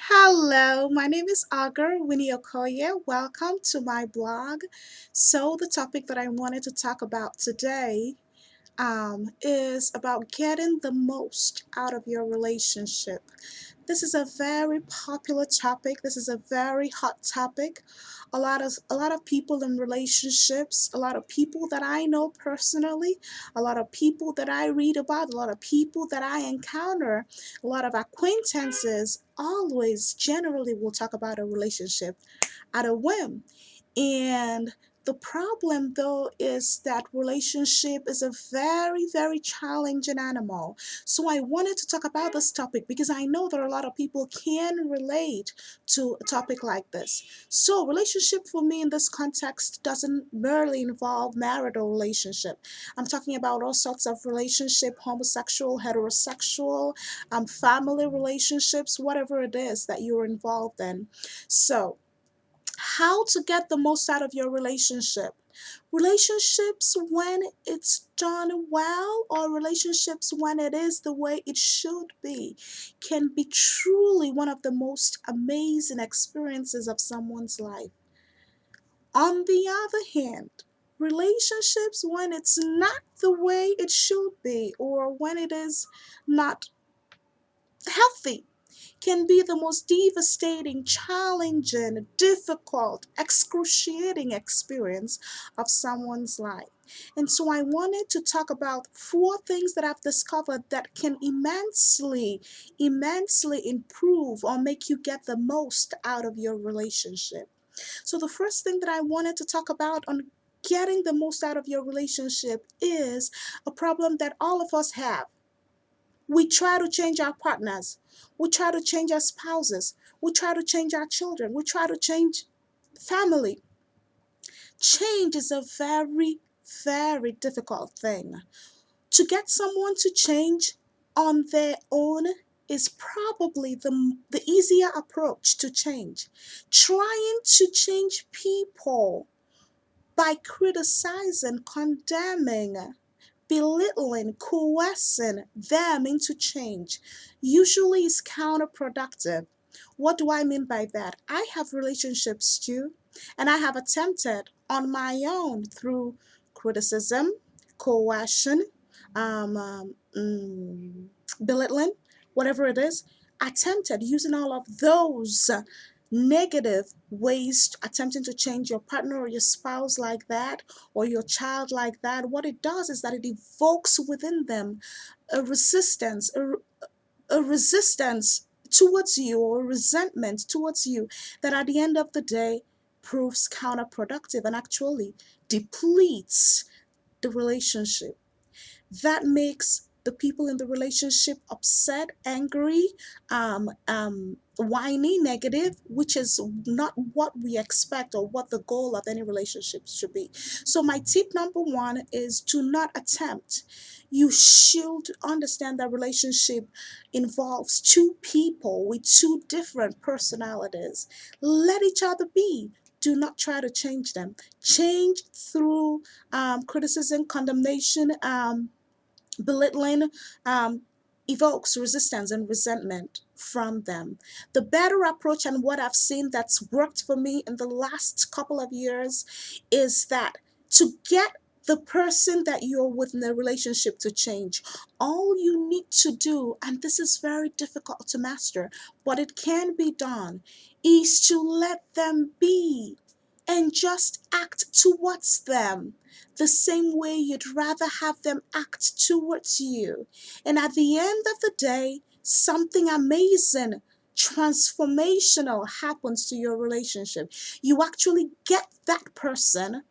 Hello, my name is Ogor, Winnie Okoye. Welcome to my blog. So, the topic that I wanted to talk about today is about getting the most out of your relationship. This is a very popular topic. This is a very hot topic. A lot of people in relationships, a lot of people that I know personally, a lot of people that I read about, a lot of people that I encounter, a lot of acquaintances always generally will talk about a relationship at a whim. And the problem, though, is that relationship is a very, very challenging animal. So I wanted to talk about this topic because I know that a lot of people can relate to a topic like this. So relationship for me in this context doesn't merely involve marital relationship. I'm talking about all sorts of relationship, homosexual, heterosexual, family relationships, whatever it is that you're involved in. So how to get the most out of your relationship. Relationships when it's done well, or relationships when it is the way it should be, can be truly one of the most amazing experiences of someone's life. On the other hand, relationships when it's not the way it should be, or when it is not healthy, can be the most devastating, challenging, difficult, excruciating experience of someone's life. And so I wanted to talk about four things that I've discovered that can immensely, immensely improve or make you get the most out of your relationship. So the first thing that I wanted to talk about on getting the most out of your relationship is a problem that all of us have. We try to change our partners. We try to change our spouses. We try to change our children. We try to change family. Change is a very, very difficult thing. To get someone to change on their own is probably the easier approach to change. Trying to change people by criticizing, condemning, belittling, coercing them into change usually is counterproductive. What do I mean by that? I have relationships too, and I have attempted on my own through criticism, coercion, um, um, mm, belittling, whatever it is, attempted using all of those negative ways, attempting to change your partner or your spouse like that, or your child like that. What it does is that it evokes within them a resistance, a resistance towards you, or resentment towards you, that at the end of the day proves counterproductive and actually depletes the relationship. That makes the people in the relationship upset, angry, whiny, negative, which is not what we expect or what the goal of any relationship should be. So, my tip number one is do not attempt. You should understand that relationship involves two people with two different personalities. Let each other be. Do not try to change them. Change through criticism, condemnation, belittling, um, evokes resistance and resentment from them. The better approach, and what I've seen that's worked for me in the last couple of years, is that to get the person that you're with in a relationship to change, all you need to do, and this is very difficult to master, but it can be done, is to let them be and just act towards them the same way you'd rather have them act towards you. And at the end of the day, something amazing, transformational happens to your relationship. You actually get that person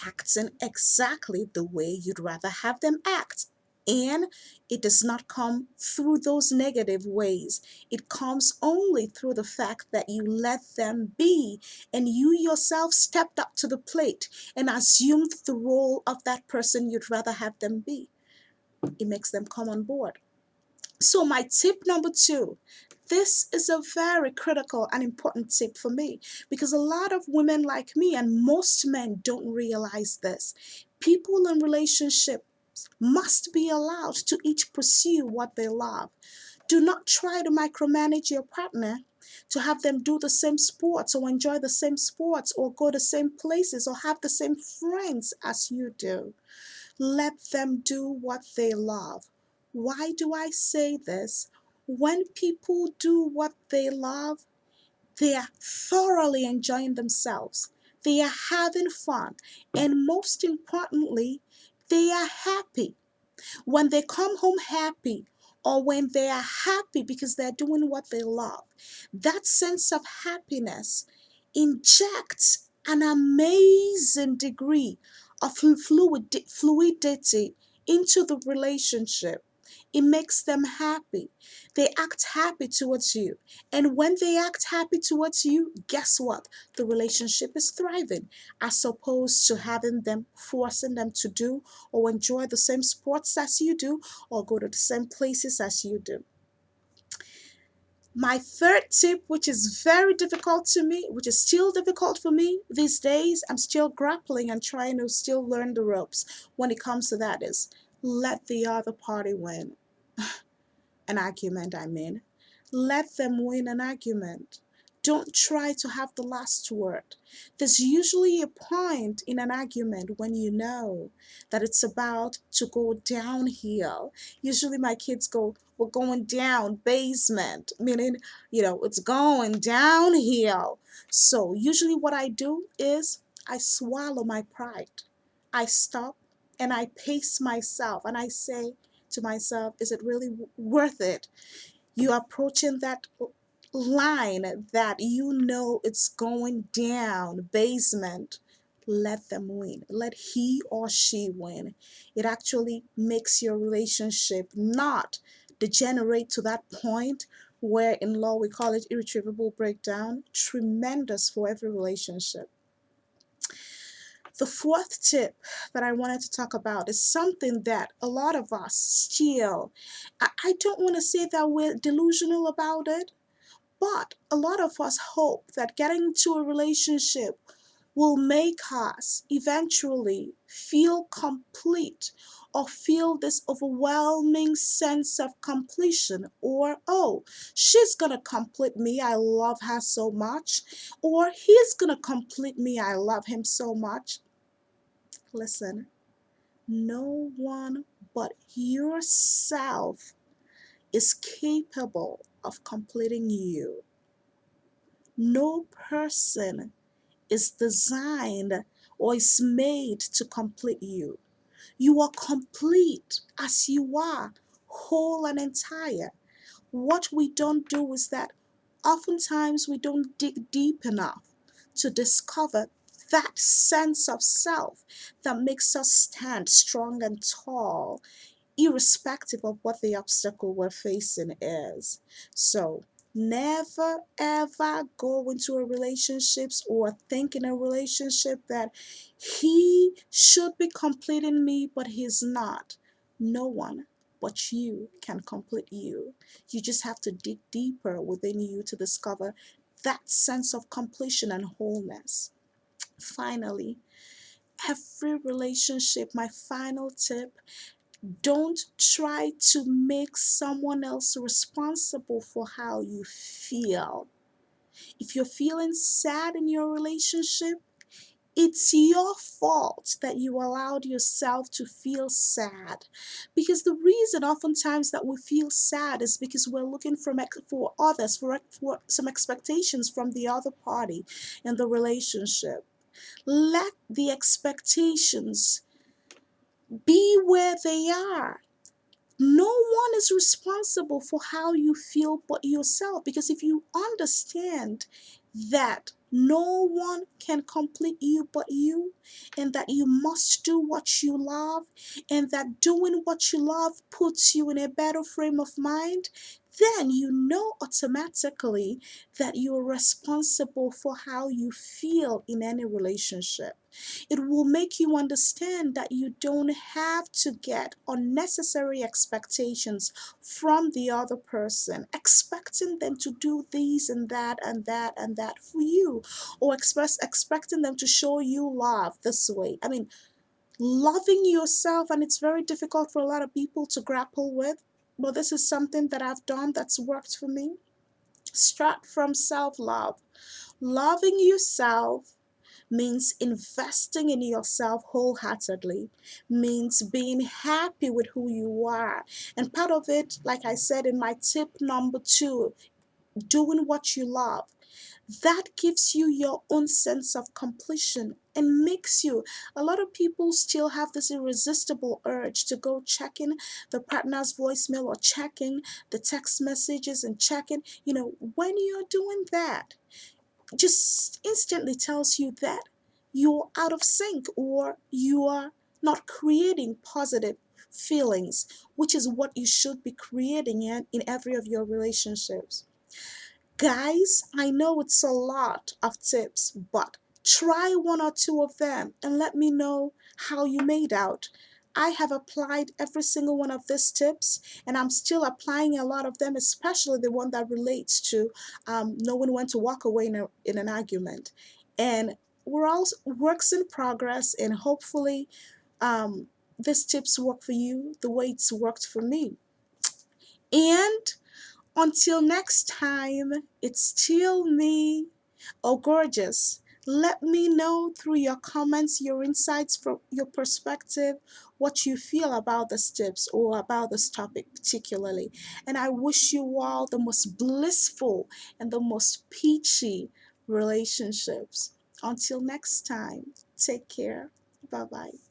acting exactly the way you'd rather have them act. And it does not come through those negative ways. It comes only through the fact that you let them be, and you yourself stepped up to the plate and assumed the role of that person you'd rather have them be. It makes them come on board. So, my tip number two, this is a very critical and important tip for me, because a lot of women like me and most men don't realize this. People in relationships must be allowed to each pursue what they love. Do not try to micromanage your partner. to have them do the same sports or enjoy the same sports or go the same places or have the same friends as you do. Let them do what they love. Why do I say this? When people do what they love, they are thoroughly enjoying themselves. They are having fun. And most importantly, they are happy. When they come home happy, or when they are happy because they're doing what they love, that sense of happiness injects an amazing degree of fluidity into the relationship. It makes them happy. They act happy towards you. And when they act happy towards you, guess what? The relationship is thriving, as opposed to having them forcing them to do or enjoy the same sports as you do or go to the same places as you do. My third tip, which is very difficult to me, which is still difficult for me these days, I'm still grappling and trying to still learn the ropes when it comes to that, is let the other party win. An argument, I mean. Let them win an argument. Don't try to have the last word. There's usually a point in an argument when you know that it's about to go downhill. Usually my kids go, we're going down, basement, meaning, it's going downhill. So usually what I do is I swallow my pride. I stop and I pace myself and I say to myself, is it really worth it? You're approaching that line that you know it's going down, basement. Let them win. Let he or she win. It actually makes your relationship not degenerate to that point where in law we call it irretrievable breakdown. Tremendous for every relationship. The fourth tip that I wanted to talk about is something that a lot of us still, I don't want to say that we're delusional about it, but a lot of us hope that getting into a relationship will make us eventually feel complete or feel this overwhelming sense of completion, or, oh, she's gonna complete me, I love her so much, or he's gonna complete me, I love him so much. Listen, no one but yourself is capable of completing you. No person is designed or is made to complete you. You are complete as you are, whole and entire. What we don't do is that oftentimes we don't dig deep enough to discover that sense of self that makes us stand strong and tall, irrespective of what the obstacle we're facing is. So, never ever go into a relationship or think in a relationship that he should be completing me, but he's not. No one but you can complete you. You just have to dig deeper within you to discover that sense of completion and wholeness. Finally, every relationship, my final tip, don't try to make someone else responsible for how you feel. If you're feeling sad in your relationship, it's your fault that you allowed yourself to feel sad. Because the reason oftentimes that we feel sad is because we're looking for others, for some expectations from the other party in the relationship. Let the expectations be where they are. No one is responsible for how you feel but yourself. Because if you understand that no one can complete you but you, and that you must do what you love, and that doing what you love puts you in a better frame of mind, then you know automatically that you're responsible for how you feel in any relationship. It will make you understand that you don't have to get unnecessary expectations from the other person, expecting them to do this and that and that and that for you, or expecting them to show you love this way. I mean, loving yourself, and it's very difficult for a lot of people to grapple with, but this is something that I've done that's worked for me. Start from self love. Loving yourself means investing in yourself wholeheartedly, means being happy with who you are. And part of it, like I said in my tip number two, doing what you love. That gives you your own sense of completion and makes you. A lot of people still have this irresistible urge to go checking the partner's voicemail or checking the text messages and checking. When you're doing that, just instantly tells you that you're out of sync or you are not creating positive feelings, which is what you should be creating in every of your relationships. Guys, I know it's a lot of tips, but try one or two of them and let me know how you made out. I have applied every single one of these tips, and I'm still applying a lot of them, especially the one that relates to knowing when to walk away in an argument. And we're all works in progress, and hopefully, these tips work for you the way it's worked for me. And until next time, it's still me, oh gorgeous. Let me know through your comments, your insights, from your perspective, what you feel about the tips or about this topic particularly. And I wish you all the most blissful and the most peachy relationships. Until next time, take care. Bye bye.